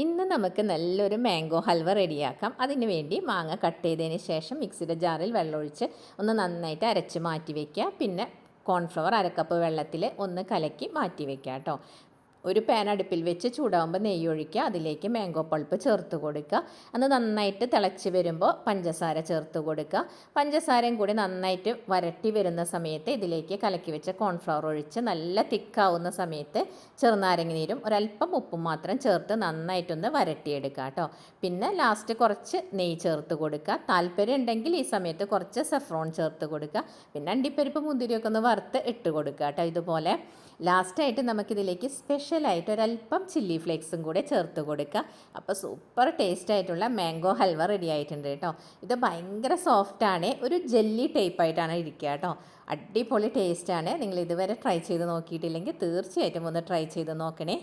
ഇന്ന് നമുക്ക് നല്ലൊരു മാംഗോ ഹൽവ റെഡിയാക്കാം. അതിന് വേണ്ടി മാങ്ങ കട്ട് ചെയ്തതിന് ശേഷം മിക്സിയുടെ ജാറിൽ വെള്ളമൊഴിച്ച് ഒന്ന് നന്നായിട്ട് അരച്ച് മാറ്റി വയ്ക്കുക. പിന്നെ കോൺഫ്ലവർ അരക്കപ്പ് വെള്ളത്തിൽ ഒന്ന് കലക്കി മാറ്റി വയ്ക്കുക കേട്ടോ. ഒരു പാൻ അടുപ്പിൽ വെച്ച് ചൂടാകുമ്പോൾ നെയ്യ് ഒഴിക്കുക. അതിലേക്ക് മാംഗോ പൾപ്പ് ചേർത്ത് കൊടുക്കുക. അത് നന്നായിട്ട് തിളച്ച് വരുമ്പോൾ പഞ്ചസാര ചേർത്ത് കൊടുക്കുക. പഞ്ചസാരയും കൂടി നന്നായിട്ട് വരട്ടി വരുന്ന സമയത്ത് ഇതിലേക്ക് കലക്കി വെച്ച കോൺഫ്ലവർ ഒഴിച്ച് നല്ല തിക്കാവുന്ന സമയത്ത് ചെറുനാരങ്ങ നീരും ഒരല്പം ഉപ്പും മാത്രം ചേർത്ത് നന്നായിട്ടൊന്ന് വരട്ടിയെടുക്കുക കേട്ടോ. പിന്നെ ലാസ്റ്റ് കുറച്ച് നെയ്യ് ചേർത്ത് കൊടുക്കുക. താല്പര്യം ഉണ്ടെങ്കിൽ ഈ സമയത്ത് കുറച്ച് സഫ്രോൺ ചേർത്ത് കൊടുക്കുക. പിന്നെ അണ്ടിപ്പരിപ്പ് മുന്തിരിയൊക്കെ ഒന്ന് വറുത്ത് ഇട്ട് കൊടുക്കുക കേട്ടോ. ഇതുപോലെ ലാസ്റ്റായിട്ട് നമുക്കിതിലേക്ക് സ്പെഷ്യലായിട്ട് ഒരല്പം ചില്ലി ഫ്ലേക്സും കൂടെ ചേർത്ത് കൊടുക്കുക. അപ്പോൾ സൂപ്പർ ടേസ്റ്റ് ആയിട്ടുള്ള മാംഗോ ഹൽവ റെഡി ആയിട്ടുണ്ട് കേട്ടോ. ഇത് ഭയങ്കര സോഫ്റ്റാണ്, ഒരു ജെല്ലി ടൈപ്പായിട്ടാണ് ഇരിക്കുക കേട്ടോ. അടിപൊളി ടേസ്റ്റാണ്. നിങ്ങൾ ഇതുവരെ ട്രൈ ചെയ്ത് നോക്കിയിട്ടില്ലെങ്കിൽ തീർച്ചയായിട്ടും ഒന്ന് ട്രൈ ചെയ്ത് നോക്കണേ.